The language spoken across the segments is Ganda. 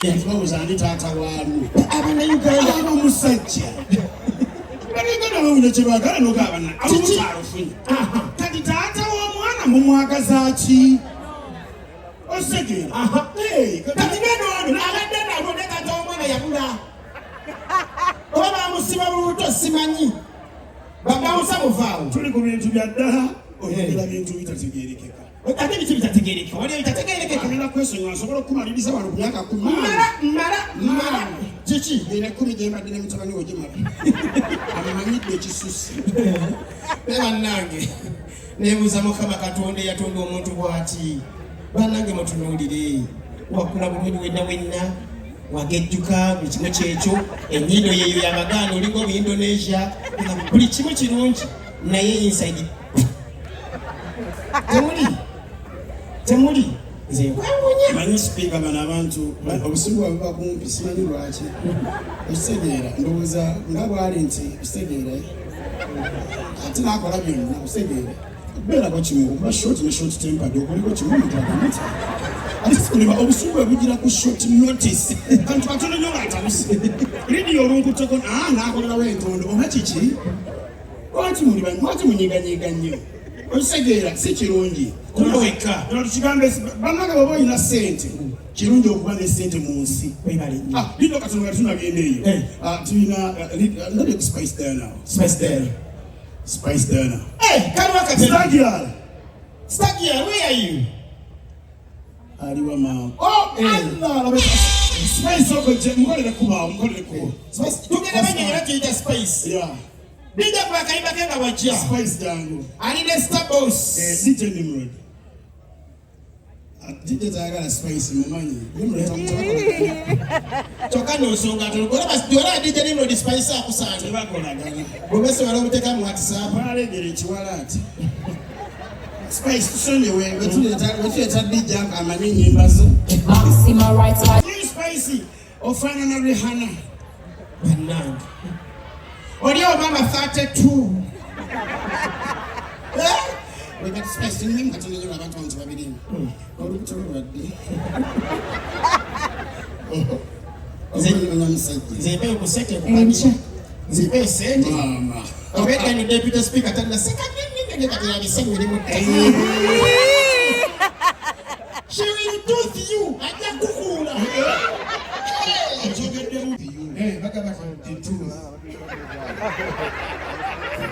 Yatwabuza ndi taata waanu. Abannayuganda abamusajja. Abannayuganda bawulira kye baagala n'ogaabana. Abamutwalo funi. Kati taata w'omwana mumwagaza ki? Osegeera. Kati beno wano abadde nabo ne taata w'omwana yabula. Oba baamusiba Olubuto simanyi. Bagawusa muvaawo. Tuli ku bintu bya ddala oyogera bintu bitategeerekeka. Ate biki bitategeerekeka? Waliwo bitategeerekeka? Amina kwesonyiwa nsobola okukumaliriza wano ku myaka 10. Mala. Kiki? Ena 10 gye mbadde ne mutabani wo gimala. Amamanyidde ekisusse. Ne bannange neebuuza Mukama Katonda eyatonda omuntu bw'ati. Bannange mutunuulire. Wakula bulungi wenna wagejjuka buli kimu kyekyo. Ennyindo yeeyo yamagaana olinga mu Indonesia. Buli kimu kirungi naye inside. Temuli nze nkwemunya manyi sipiika bano abantu obusungu bwe buba kumpi simanyi lwaki okitegeera ndowooza nga bwali nti okitegeera ate naakola byonna okitegeera okubeerako kimu okuba short ne short tempered okuliko kimu mutagamita ate sikulima obusungu bwe bugira ku short notice kantu katono nnyo ng'atabuse lidiyo olunkutteko naakolerawo entondo oba kiki lwaki munyiganyiga nnyo okisegeera si kirungi kuloweka tukigambe bannange baba olina ssente kirungi okuba ne ssente mu nsi lido katono nga tunagenda eyo tulina ndabye spice there now Stagial, where are you? Aliwa mama. Allah, spice oko mkolele kuba spice tugenda banyera tuyita spice Bija kwa kaiba kenga wajia spice jangu alinde stabos DJ Nimrod DJ zagala spice mumanyi Nimrod toka nosonga tulikola basi dola DJ Nimrod spice akusanje bakola gani bomese wala muteka mu WhatsApp alegere chiwalati Spice sonyewe wetuleta DJ amanyi nyimba zo Maxima rights you spicy ofana na Rihanna banana Odio mama 32 we got spice in him katoni nyola abantu bantu babiri Olubuto lwadde Zepe kusete kupandisha Zepe sente mama Obeka ni deputy speaker tanda second She will do to you. I can't go. Hey, back up to two.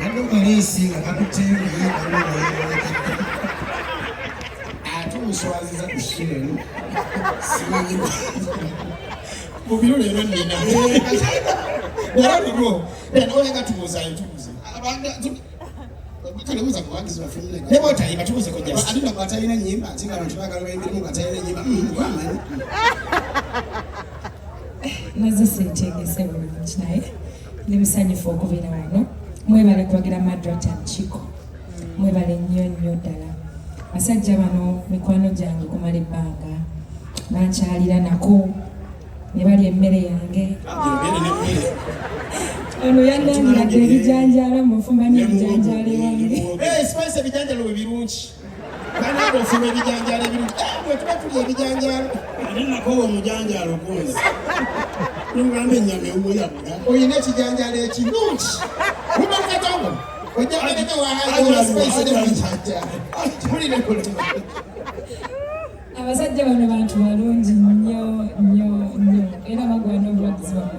I don't know sing. I could tell you. I told you I was at the show. We don't even need that. Then all I got to was I told Kalebuza kuwagiza bafumile. Nebo tayiba tubuze ko just. Adina kwatayina nyimba atinga abantu bagala emirimu kwatayina nyimba. Wamani. Nazo sintegese bulungi naye. Nimusanyufu okubeera wano. Mwebale kwagira Madrat and Chiko. Mwebale nnyo ddala. Basajja bano mikwano gyange kumala ebbanga. Nankyalira nako. Ne bali emmere yange. Ono yandangira ebijanjalo mufumba n'ebijanjalo wange. Spice ebijanjalo birungi. Kana bofumba ebijanjalo birungi. Bwe tuba tulya ebijanjalo. Ninako omujanjalo gwozi. Ningamba ennyama ewuyabula. Oyina ekijanjalo ekirungi. Kuba katongo. Ojja kuleka wahayo spice n'ebijanjalo. Tulina kulima. Abasajja bano bantu balungi nnyo. Era bagwana obuwagizi bwabwe.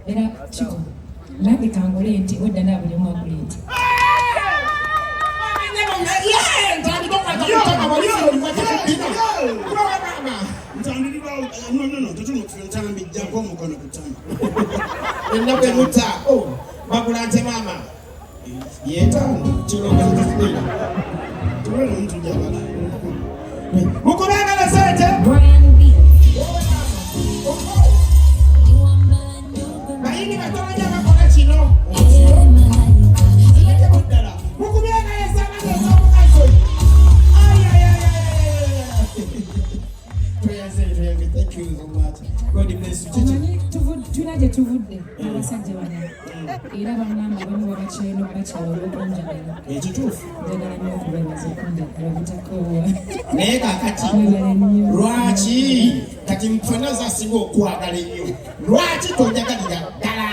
Era Chiko, nange kangole nti odda na buli mwa kule nti. No, tutumu kufutana bijjango mukono kutama. Ennaku emuta, bakulante mama. Yetano, chilonga kutafuna. Tuwele mtu jabala. Mukubanga na sente. Bayini batonya bakola kino. Mukubanga yesana n'omukazi. Thank you so much. God bless you. Tunaje tuvudde abasajja bano. Era bangamba bamu babakyeno bakyalo olw'okunjagala. Ekituufu. Njagala nnyo okubeebaza okunjagala butakoowa. Naye kaakati lwaki kati mfanaza asinga okwagala ennyo lwaki tonjagalira ddala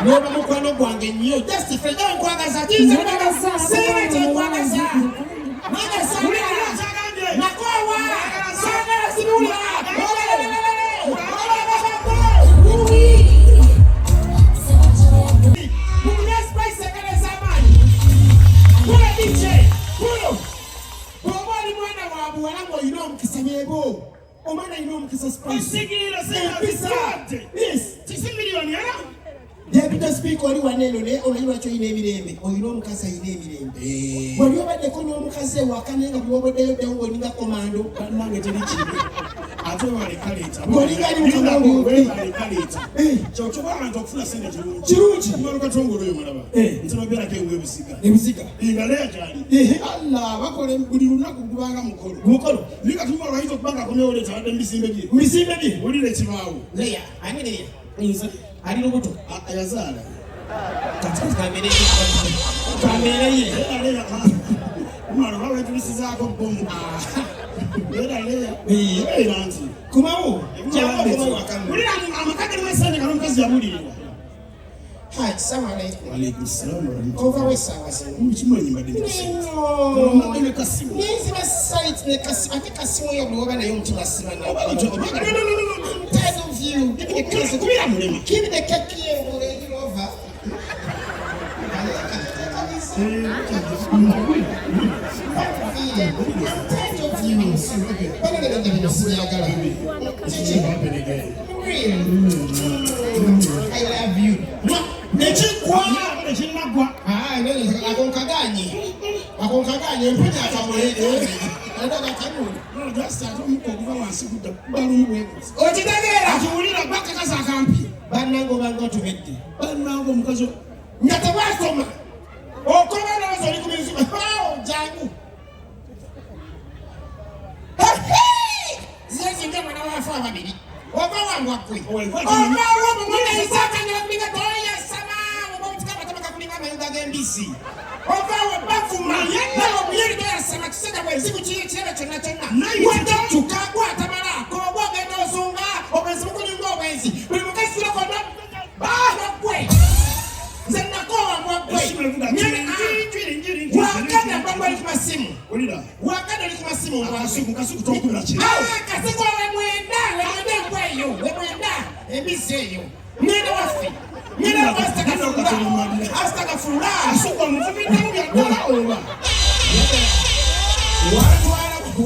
n'oba mukwano gwange nnyo just fenga enkwagaza seera kyenkwagaza naye saagala nakoowa saagala sibuula omwana alina omukisa Deputy Speaker oli waneeno naye omanyi lwaki olina emirembe olina omukazi alina emirembe wali obaddeko n'omukazi ewaka naye nga bw'obaddeyo ddewo ng'olinga komando bannange teri kibi ate walekaleeta ng'olinga ali mukamangukaleeta kyokyobwa abantu okufuna sente kirungi malukatongolo oyo mulaba nti babeerako ebiziga nga leya gyali alla bakola buli lunaku gubanga mukolo naye katumba lwayinza okubanga akomyewo leeta abadde mubizimbe bye olira ekibaawo leya ani leya ali Olubuto ayazaala kamereye umwana wawe tulisizaako bomu era nti kumawo ulira amakage mwesande kalo mukazi yabulirirwa Hi, assalamu alaikum. Wa alaikum assalam. Over we sawa sana. Mchimanyi mbadde kasimu. Mbadde kasimu. Nizi ba site ne kasimu. Ate kasimu yo bwoba nayo mtima sima na. No. I'm tired of you. Give me the case. Give me the cake here. We'll lay it over. I'm tired of you. I love you. Nechikwa nechinagwa akonkaganye mpaka akamwele ndaka kanuni no just atomuko kuva wansi kudda balumwe otidagera akiwulira baka kaza akampi banango bango tumedde banango mukazo nyatabasoma okoba nazo ali kubizu jangu zizi nge mwana wafa babiri oba wangu akwe oba wo mwana isaka nyabinga toya sama oba mtikaba tamaka kulinga mayuga gembisi oba wo bafuma yenna obuyiri toya sama kisega bwezibu kiye kyebe kyonna kyonna wanda tukagwa tamala ko bogenda ozunga obenzi mukulinga obwenzi buli mukasira kono baho gwe zenna ko wamwe wakanda bangwa likimasimu olira wakanda likimasimu kasuku tokula kiri kasuku wemwenda wemwenda ebiseyo mwenda wafe mwenda astagafula asuka mufumita mubya dola oba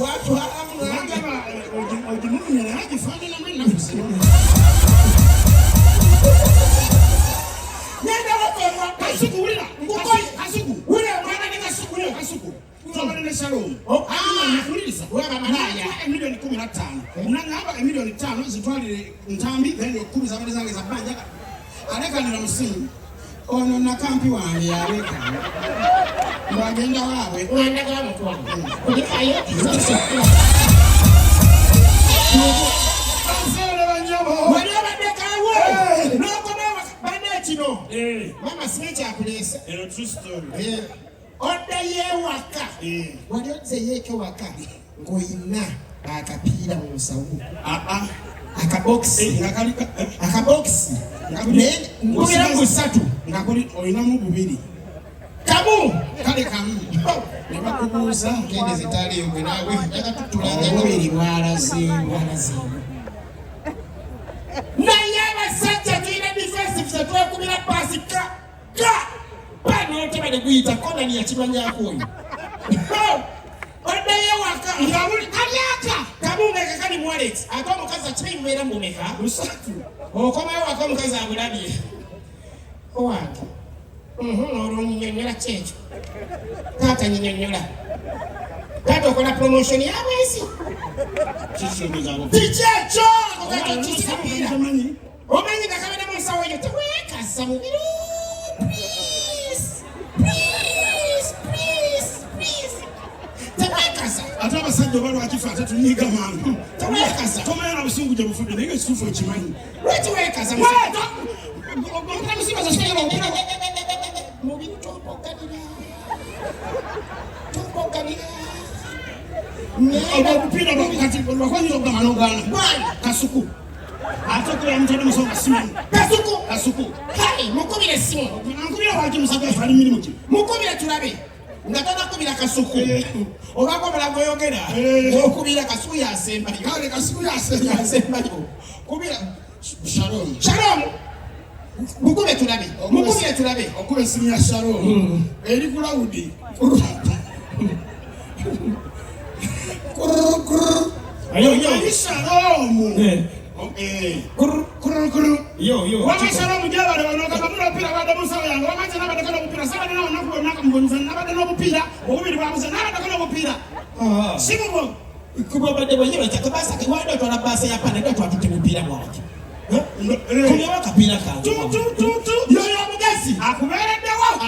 watu haramu ojimunya hajifanya na mimi nafsi mwenda wafe kasuku wila ngukoi kasuku wila mwana ni kasuku Tobane Shalom. Nafulisa. Wewe malaya milioni 15. Unangaba milioni 5 zitwalire ntambi then 10 zabali zange za banja. Aleka ni msimu. Ono na kampi wange yaleka. Mwagenda wawe. Unaenda kwa mtu wangu. Ulikayo. Asante banjabo. Wale badeka wewe. Noko bana kino. Mama simecha akulesa. A true story. Oda yewaka wali otse yeke waka ngoyina akapiira mu nsawu akaboxi ngubira kusatu ngakuli oyina mu bubiri kamu kale kamu ne bakubuuza ngende zitali yongwe nawe yakatutulanga bubiri bwalazi naye abasajja tulina defensive zetwekubira pasi ka Pano tebale kuyita kona ni yakimanya akoyo. Odaye waka yawuli aliaka kabunga kakali mu Alex atomo kaza chibi mwera mumeka usatu okoma waka mukaza abulabye owange olunnyonnyola checho tata nnyonnyola tata okola promotion ya mwezi chichecho kokati chisikapira omanyi kakabena mu nsawo yo tewekasa mu biro ate abasajja oba lwakifa ate tunyiga mangu tewekasa tomanya busungu gye bufudde naye ekituufu ekimanyi lwaki wekasa mubiri tompoganira Obupira bakati bakwanyiza okugamba n'ogaana. Kasuku. Ate kula mutane musonga simanyi. Kasuku. Hai, mukubira essimu. Nkubira waki musajja ali mirimu ki? Mukubira tulabe. Nga tanakubira Kasuku. Obako balago yogera. Okubira Kasuku yasembayo. Kale Kasuku yasembayo. Kubira Shalom. Mukubira tulabe. Okuba essimu ya Shalom. Eri ku Lawudi. Ayo Shalom. Yo. Wama Shalom jabale wanoka bamula opira bada musawo yange. Wama tena bada kono opira. Saba dena wanoka wanoka mbonza. Nabada no opira. Obubiri bwamuza. Nabada kono opira. Simu bo. Kuba bade wenyewe chakabasa kiwanda twana basa ya pande ndio atute mpira mwake. Kulewa kapira ka. Tu. Yo mugasi.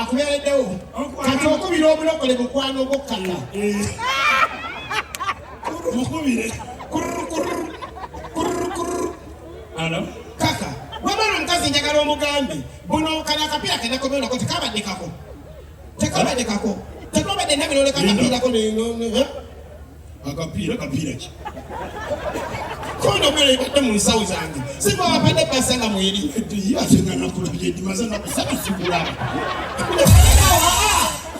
Akubereddewo. Kati okubira obulokole mukwano bokkala. Mukubire. Alo. Kaka, wabana mkazi njagala omugambi. Buno kana kapira kenda komera ko tekabadekako. Tekabadde nabirole kapira ko ne. Akapira ki. Kono mbele ibadde mu nsawo zange. Siba wapande basanga mwiri. Yasenga nakulabye dimazana kusaba sigula.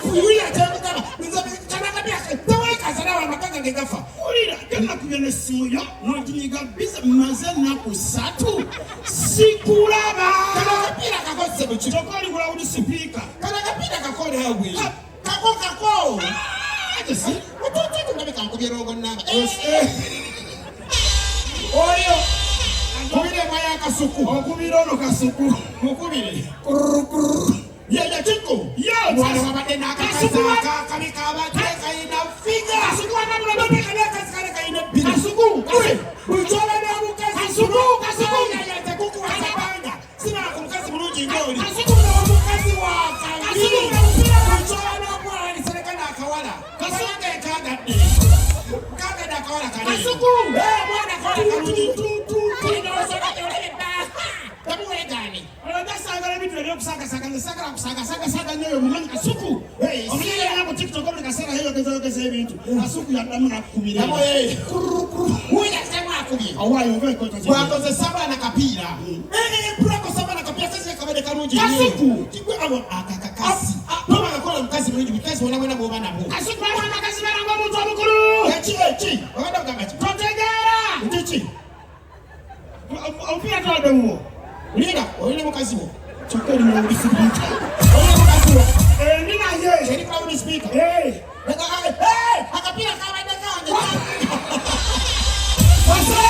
Kuyuya tengana. Nzabe kapira. Taweka zalawa makanga ngegafa. Ulira kana kugenda simu yo nojinyiga biza mazana kusatu. Sikulaba. Kana kapira kakose buchi. Tokoli kula udi speaker. Kana kapira kakole hawe. Kako. Ati utoto ndabe kankubye rogo namba. Oyo. Kubire maya Kasuku. Okubira ono Kasuku. Mukubire. Ya Chiko. Ya mwana wabade na kakasa kamikaba teka ina figa. Kasuku anabula bebe kale kaina bina. Kasuku. Buchola na mukazi. Kasuku. Ya takuku wa sabanga. Sina kumkazi mulungi ngoli. Kasuku na mukazi wa kazi. Buchola na bwana ni serikali akawala. Kasuku kagadde. Kagada akawala kale. Kasuku. Mwana akawala kalungi. Kino wasaka yolele ba. Tabuwe gani? Ndasangala bitu leo kusaka nyoyo mumanyi Kasuku. Omunyanya nako TikTok obuli kasera heyo kezogeza ebintu. Kasuku yadamu nakubira. Yamo Huya sema akubye. Awayo ngeko taje. Wakoze saba na kapira. Prako saba na kapira sasa kabade kalungi. Kasuku. Kigwe abo akakakasi. Baba gakola mkazi mulungi mkazi wona boba nabo. Kasuku baba makazi bana ngomuntu omukulu. Echi. Waganda kamachi. Totegera. Ndichi. Opia twademo. Nina, oyine mukazi wo. Chokeri mu disiplinta. Oyine mukazi wo. Nina ye. Sheri kwa uni speaker. Akapira kabade kange. Wasa